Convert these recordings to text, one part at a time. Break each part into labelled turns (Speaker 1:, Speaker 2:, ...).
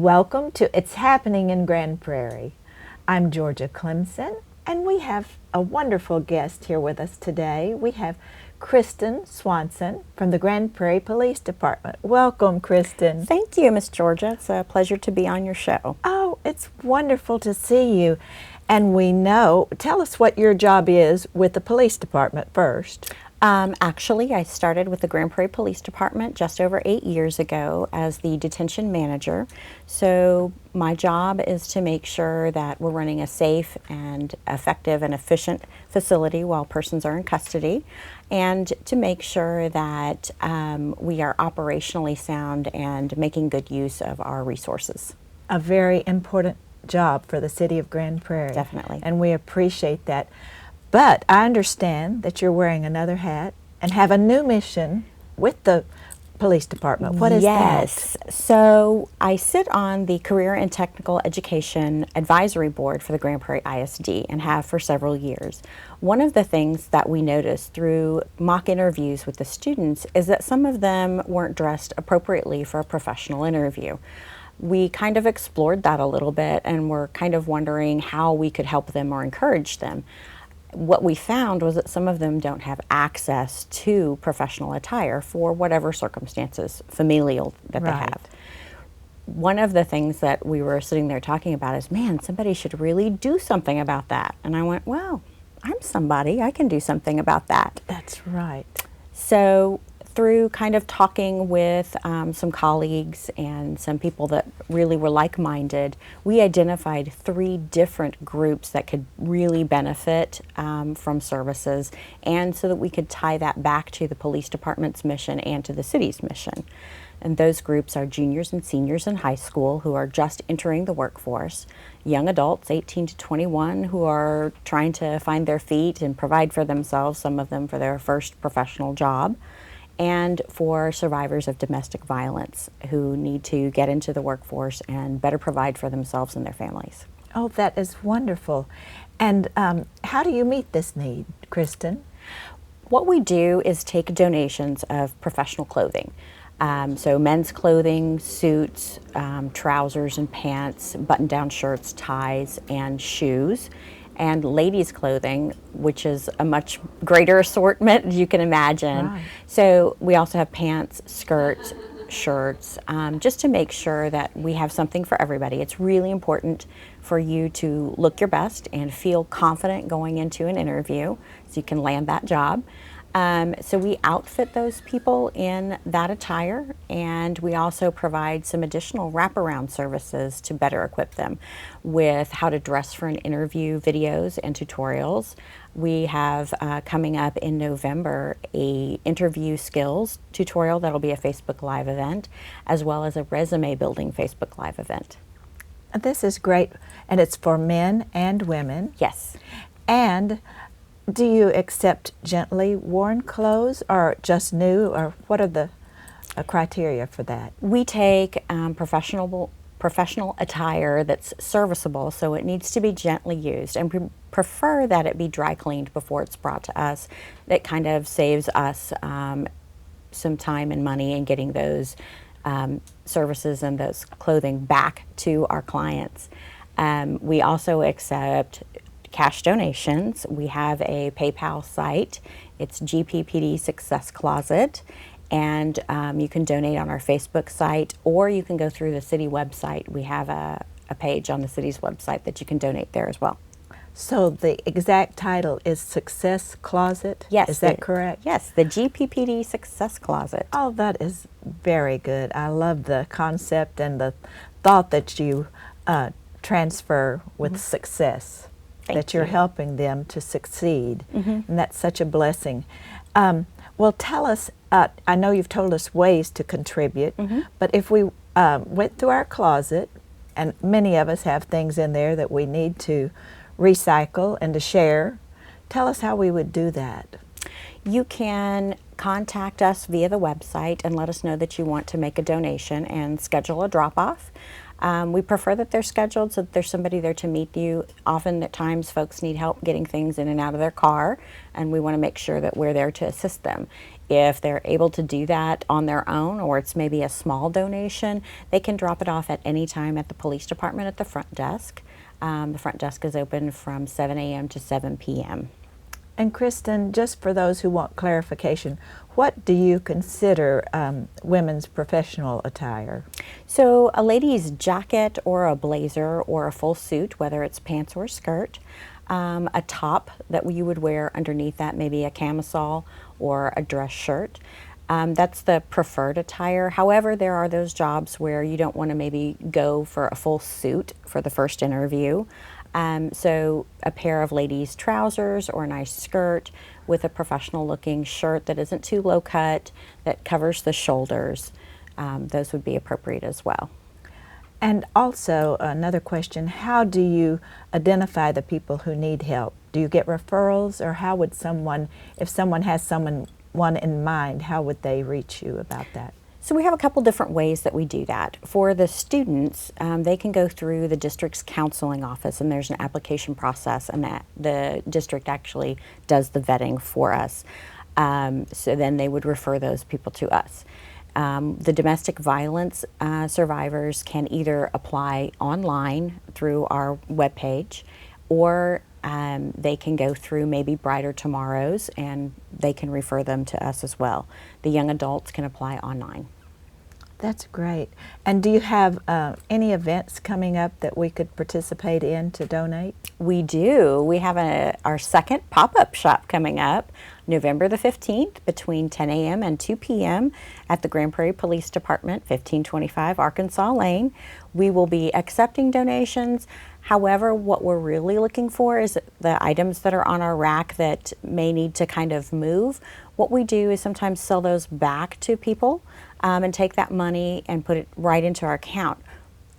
Speaker 1: Welcome to It's Happening in Grand Prairie. I'm Georgia Clemson, and we have a wonderful guest here with us today. We have Kristen Swanson from the Grand Prairie Police Department. Welcome, Kristen.
Speaker 2: Thank you, Miss Georgia. It's a pleasure to be on your show.
Speaker 1: Oh, it's wonderful to see you. And tell us what your job is with the police department first.
Speaker 2: Actually, I started with the Grand Prairie Police Department just over 8 years ago as the detention manager. So my job is to make sure that we're running a safe and effective and efficient facility while persons are in custody, and to make sure that we are operationally sound and making good use of our resources.
Speaker 1: A very important job for the city of Grand Prairie.
Speaker 2: Definitely.
Speaker 1: And we appreciate that. But I understand that you're wearing another hat and have a new mission with the police department. What is that?
Speaker 2: Yes. So I sit on the Career and Technical Education Advisory Board for the Grand Prairie ISD and have for several years. One of the things that we noticed through mock interviews with the students is that some of them weren't dressed appropriately for a professional interview. We kind of explored that a little bit and were kind of wondering how we could help them or encourage them. What we found was that some of them don't have access to professional attire for whatever circumstances, familial, that they have. One of the things that we were sitting there talking about is, man, somebody should really do something about that. And I went, well, I'm somebody. I can do something about that.
Speaker 1: That's right.
Speaker 2: So through kind of talking with some colleagues and some people that really were like-minded, we identified 3 different groups that could really benefit from services, and so that we could tie that back to the police department's mission and to the city's mission. And those groups are juniors and seniors in high school who are just entering the workforce, young adults 18 to 21 who are trying to find their feet and provide for themselves, some of them for their first professional job, and for survivors of domestic violence who need to get into the workforce and better provide for themselves and their families.
Speaker 1: Oh, that is wonderful. And how do you meet this need, Kristen?
Speaker 2: What we do is take donations of professional clothing. So men's clothing, suits, trousers and pants, button-down shirts, ties, and shoes. And ladies' clothing, which is a much greater assortment, as you can imagine.
Speaker 1: Right.
Speaker 2: So we also have pants, skirts, shirts, just to make sure that we have something for everybody. It's really important for you to look your best and feel confident going into an interview so you can land that job. So we outfit those people in that attire, and we also provide some additional wraparound services to better equip them with how to dress for an interview videos and tutorials. We have coming up in November a interview skills tutorial that'll be a Facebook Live event, as well as a resume building Facebook Live event.
Speaker 1: This is great, and it's for men and women.
Speaker 2: Yes.
Speaker 1: And do you accept gently worn clothes or just new, or what are the criteria for that?
Speaker 2: We take professional attire that's serviceable, so it needs to be gently used, and we prefer that it be dry cleaned before it's brought to us. That kind of saves us some time and money in getting those services and those clothing back to our clients. We also accept cash donations. We have a PayPal site. It's GPTV Success Closet, and you can donate on our Facebook site, or you can go through the city website. We have a page on the city's website that you can donate there as well.
Speaker 1: So the exact title is Success Closet?
Speaker 2: Yes.
Speaker 1: Is that correct?
Speaker 2: Yes, the GPTV Success Closet.
Speaker 1: Oh, that is very good. I love the concept and the thought that you transfer with success. That you're helping them to succeed, and that's such a blessing. Well, tell us, I know you've told us ways to contribute, but if we went through our closet, and many of us have things in there that we need to recycle and to share, tell us how we would do that.
Speaker 2: You can contact us via the website and let us know that you want to make a donation and schedule a drop-off. We prefer that they're scheduled so that there's somebody there to meet you. Often at times folks need help getting things in and out of their car, and we want to make sure that we're there to assist them. If they're able to do that on their own, or it's maybe a small donation, they can drop it off at any time at the police department at the front desk. The front desk is open from 7 a.m. to 7 p.m.
Speaker 1: And Kristen, just for those who want clarification, what do you consider women's professional attire?
Speaker 2: So a lady's jacket or a blazer or a full suit, whether it's pants or skirt, a top that you would wear underneath that, maybe a camisole or a dress shirt. That's the preferred attire. However, there are those jobs where you don't want to maybe go for a full suit for the first interview. So a pair of ladies' trousers or a nice skirt with a professional looking shirt that isn't too low cut, that covers the shoulders, those would be appropriate as well.
Speaker 1: And also another question, how do you identify the people who need help? Do you get referrals, or how would someone, if someone has someone in mind, how would they reach you about that?
Speaker 2: So we have a couple different ways that we do that. For the students, they can go through the district's counseling office, and there's an application process, and that the district actually does the vetting for us. So then they would refer those people to us. The domestic violence survivors can either apply online through our webpage, or they can go through maybe Brighter Tomorrows, and they can refer them to us as well. The young adults can apply online.
Speaker 1: That's great. And do you have any events coming up that we could participate in to donate?
Speaker 2: We do. We have our second pop-up shop coming up November the 15th between 10 a.m. and 2 p.m. at the Grand Prairie Police Department, 1525 Arkansas Lane. We will be accepting donations. However, what we're really looking for is the items that are on our rack that may need to kind of move. What we do is sometimes sell those back to people and take that money and put it right into our account.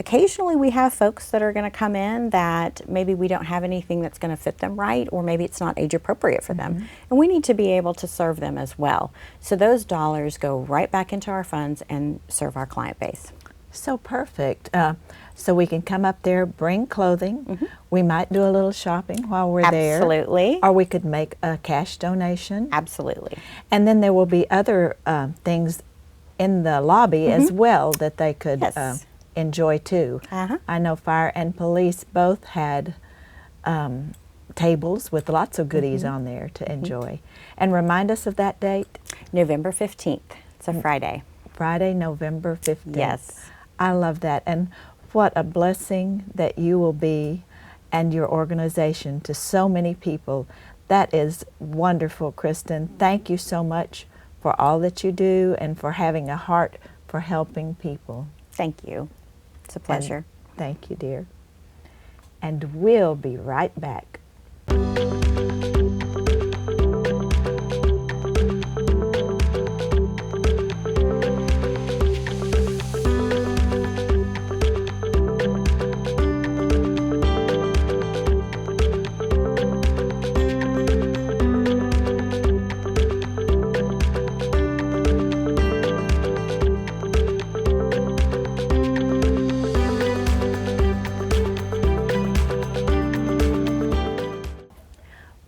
Speaker 2: Occasionally we have folks that are going to come in that maybe we don't have anything that's going to fit them right, or maybe it's not age appropriate for them. And we need to be able to serve them as well. So those dollars go right back into our funds and serve our client base.
Speaker 1: So perfect. So we can come up there, bring clothing. We might do a little shopping while we're there.
Speaker 2: Absolutely.
Speaker 1: Or we could make a cash donation.
Speaker 2: Absolutely.
Speaker 1: And then there will be other things in the lobby as well that they could enjoy too. I know fire and police both had tables with lots of goodies on there to enjoy. And remind us of that date.
Speaker 2: November 15th. It's a Friday.
Speaker 1: Friday, November 15th.
Speaker 2: Yes.
Speaker 1: I love that. And what a blessing that you will be and your organization to so many people. That is wonderful, Kristen. Thank you so much for all that you do and for having a heart for helping people.
Speaker 2: Thank you. It's a pleasure.
Speaker 1: And thank you, dear. And we'll be right back.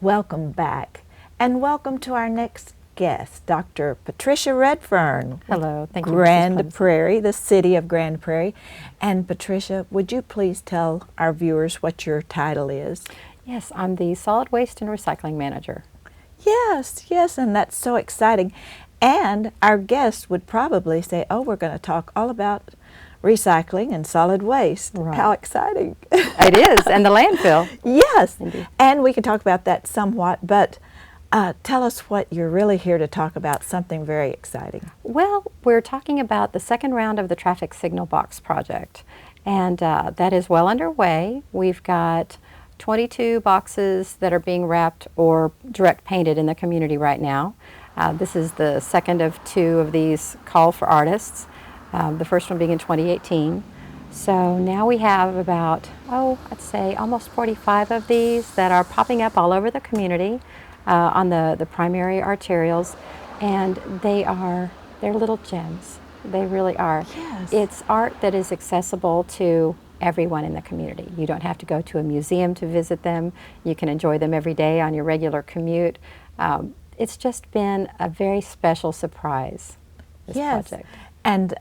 Speaker 1: Welcome back, and welcome to our next guest, Dr. Patricia Redfern.
Speaker 3: Hello, thank you.
Speaker 1: Grand Prairie, the city of Grand Prairie. And Patricia, would you please tell our viewers what your title is?
Speaker 3: Yes, I'm the Solid Waste and Recycling Manager.
Speaker 1: Yes, yes, and that's so exciting. And our guest would probably say, oh, we're going to talk all about recycling and solid waste.
Speaker 3: Right.
Speaker 1: How exciting.
Speaker 3: It is, and the landfill.
Speaker 1: Yes,
Speaker 3: Indeed.
Speaker 1: and we can talk about that somewhat, but tell us what you're really here to talk about, something very exciting.
Speaker 3: Well, we're talking about the second round of the traffic signal box project, and that is well underway. We've got 22 boxes that are being wrapped or direct painted in the community right now. This is the second of two of these call for artists, the first one being in 2018. So now we have about, I'd say almost 45 of these that are popping up all over the community on the primary arterials, and they're little gems. They really are.
Speaker 1: Yes.
Speaker 3: It's art that is accessible to everyone in the community. You don't have to go to a museum to visit them. You can enjoy them every day on your regular commute. it's just been a very special surprise, this
Speaker 1: Yes.
Speaker 3: project.
Speaker 1: And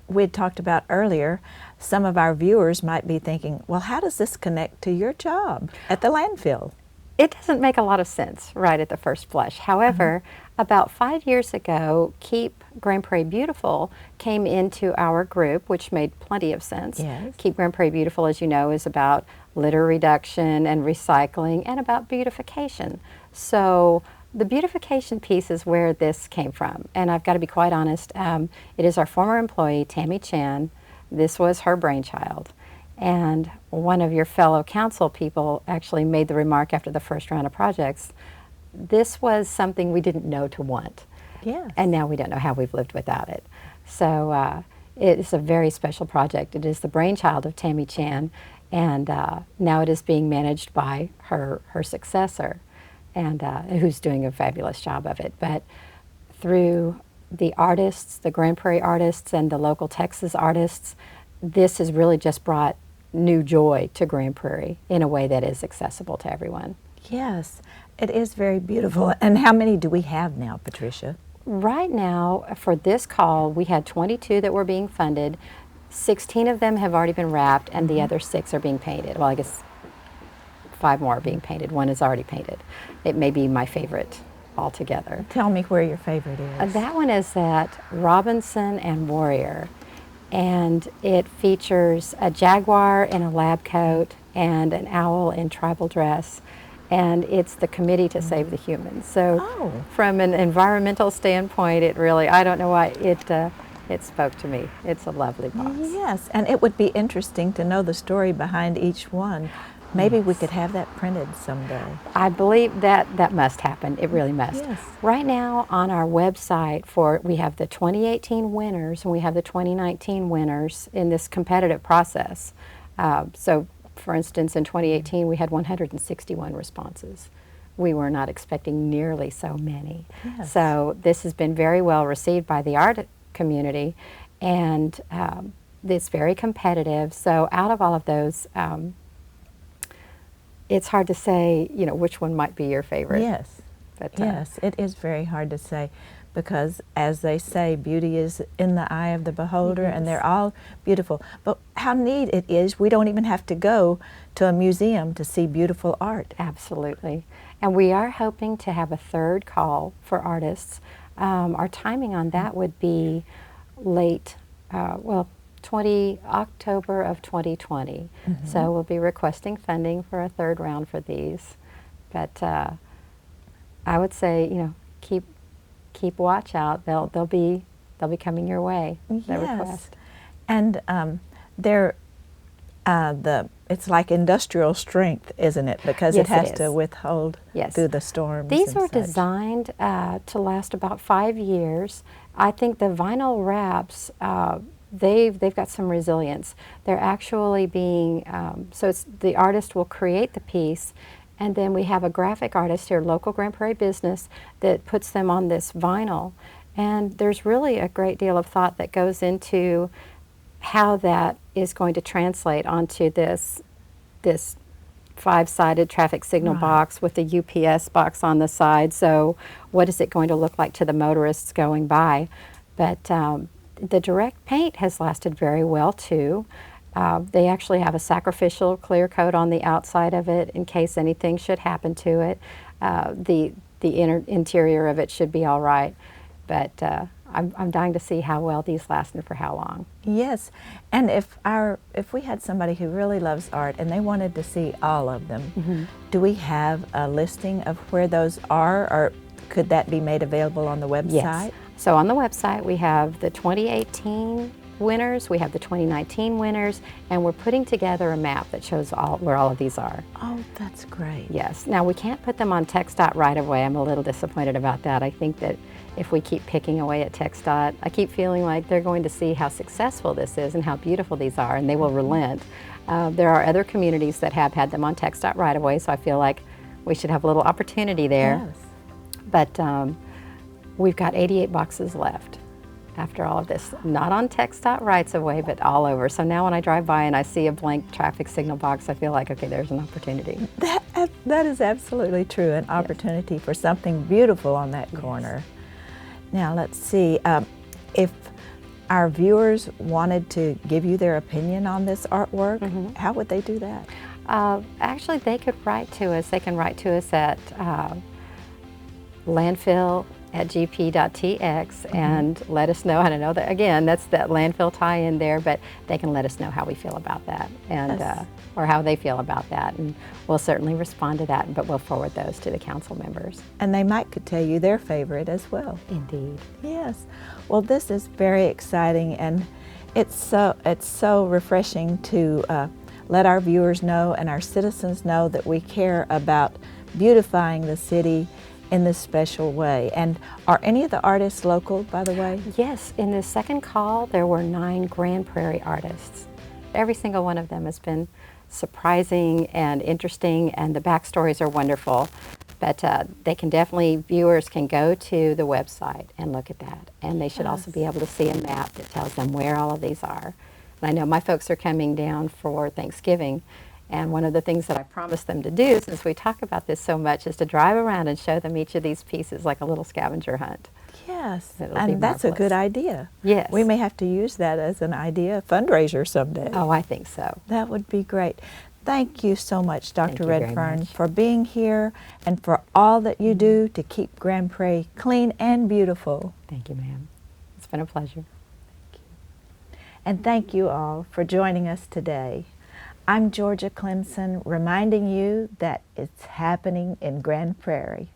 Speaker 1: we had talked about earlier, some of our viewers might be thinking, well, how does this connect to your job at the landfill?
Speaker 3: It doesn't make a lot of sense right at the first blush. However, about 5 years ago, Keep Grand Prairie Beautiful came into our group, which made plenty of sense.
Speaker 1: Yes.
Speaker 3: Keep Grand Prairie Beautiful, as you know, is about litter reduction and recycling and about beautification. So the beautification piece is where this came from. And I've got to be quite honest, it is our former employee, Tammy Chan. This was her brainchild. And one of your fellow council people actually made the remark after the first round of projects, this was something we didn't know to want.
Speaker 1: Yes.
Speaker 3: And now we don't know how we've lived without it. So it is a very special project. It is the brainchild of Tammy Chan, and now it is being managed by her successor, and who's doing a fabulous job of it. But through the artists, the Grand Prairie artists and the local Texas artists, this has really just brought new joy to Grand Prairie in a way that is accessible to everyone.
Speaker 1: Yes, it is very beautiful. And how many do we have now, Patricia?
Speaker 3: Right now, for this call, we had 22 that were being funded. 16 of them have already been wrapped, and the other 6 are being painted. Well, I guess 5 more are being painted. 1 is already painted. It may be my favorite altogether.
Speaker 1: Tell me where your favorite is.
Speaker 3: That one is at Robinson and Warrior, and it features a jaguar in a lab coat and an owl in tribal dress, and it's the Committee to Save the Humans. So from an environmental standpoint, it really, I don't know why, it spoke to me. It's a lovely box.
Speaker 1: Yes, and it would be interesting to know the story behind each one. Maybe we could have that printed someday.
Speaker 3: I believe that must happen. It really must.
Speaker 1: Yes.
Speaker 3: Right now on our website we have the 2018 winners and we have the 2019 winners in this competitive process. So for instance, in 2018 we had 161 responses. We were not expecting nearly so many.
Speaker 1: Yes.
Speaker 3: So this has been very well received by the art community, and it's very competitive. So out of all of those, it's hard to say, which one might be your favorite.
Speaker 1: Yes,
Speaker 3: But,
Speaker 1: yes, it is very hard to say because, as they say, beauty is in the eye of the beholder, and they're all beautiful. But how neat it is, we don't even have to go to a museum to see beautiful art.
Speaker 3: Absolutely. And we are hoping to have a third call for artists. Our timing on that would be late, October of 2020. So we'll be requesting funding for a third round for these. But I would say, keep watch out. They'll be coming your way. The
Speaker 1: Yes.
Speaker 3: request.
Speaker 1: And they're it's like industrial strength, isn't it? Because
Speaker 3: Yes,
Speaker 1: it has
Speaker 3: it
Speaker 1: to
Speaker 3: is.
Speaker 1: withhold
Speaker 3: Yes.
Speaker 1: through the storms.
Speaker 3: These
Speaker 1: and
Speaker 3: were
Speaker 1: such.
Speaker 3: designed to last about 5 years. I think the vinyl wraps, they've got some resilience. They're actually being, so it's the artist will create the piece, and then we have a graphic artist here, local Grand Prairie business, that puts them on this vinyl. And there's really a great deal of thought that goes into how that is going to translate onto this 5-sided traffic signal box with the UPS box on the side. So what is it going to look like to the motorists going by? But the direct paint has lasted very well too. They actually have a sacrificial clear coat on the outside of it in case anything should happen to it. The interior of it should be all right. But I'm dying to see how well these last and for how long.
Speaker 1: Yes, and if we had somebody who really loves art and they wanted to see all of them, do we have a listing of where those are, or could that be made available on the website?
Speaker 3: Yes. So on the website we have the 2018 winners, we have the 2019 winners, and we're putting together a map that shows where all of these are.
Speaker 1: Oh, that's great.
Speaker 3: Yes. Now we can't put them on TxDOT right away. I'm a little disappointed about that. I think that if we keep picking away at TxDOT, I keep feeling like they're going to see how successful this is and how beautiful these are, and they will relent. There are other communities that have had them on TxDOT right away, so I feel like we should have a little opportunity there.
Speaker 1: Yes.
Speaker 3: But we've got 88 boxes left after all of this. Not on TxDOT rights of way, but all over. So now when I drive by and I see a blank traffic signal box, I feel like, okay, there's an opportunity.
Speaker 1: That is absolutely true, an opportunity for something beautiful on that corner. Now let's see, if our viewers wanted to give you their opinion on this artwork, how would they do that?
Speaker 3: Actually, they could write to us. They can write to us at landfill@gp.tx and let us know. I don't know that, again, that's that landfill tie-in there, but they can let us know how we feel about that and or how they feel about that, and we'll certainly respond to that, but we'll forward those to the council members.
Speaker 1: And they could tell you their favorite as well.
Speaker 3: Indeed.
Speaker 1: Yes. Well, this is very exciting, and it's so refreshing to let our viewers know and our citizens know that we care about beautifying the city in this special way. And are any of the artists local, by the way?
Speaker 3: Yes, in the second call there were 9 Grand Prairie artists. Every single one of them has been surprising and interesting, and the backstories are wonderful. But they can definitely, viewers can go to the website and look at that. And they should also be able to see a map that tells them where all of these are. And I know my folks are coming down for Thanksgiving, and one of the things that I promised them to do, since we talk about this so much, is to drive around and show them each of these pieces like a little scavenger hunt.
Speaker 1: Yes,
Speaker 3: It'll be
Speaker 1: and that's a
Speaker 3: marvelous.
Speaker 1: good idea.
Speaker 3: Yes.
Speaker 1: We may have to use that as an idea fundraiser someday.
Speaker 3: Oh, I think so.
Speaker 1: That would be great. Thank you so much, Dr.
Speaker 3: you very
Speaker 1: Redfern,
Speaker 3: much.
Speaker 1: for being here and for all that you do to keep Grand Prairie clean and beautiful.
Speaker 3: Thank you, ma'am. It's been a pleasure.
Speaker 1: And thank you all for joining us today. I'm Georgia Clemson, reminding you that it's happening in Grand Prairie.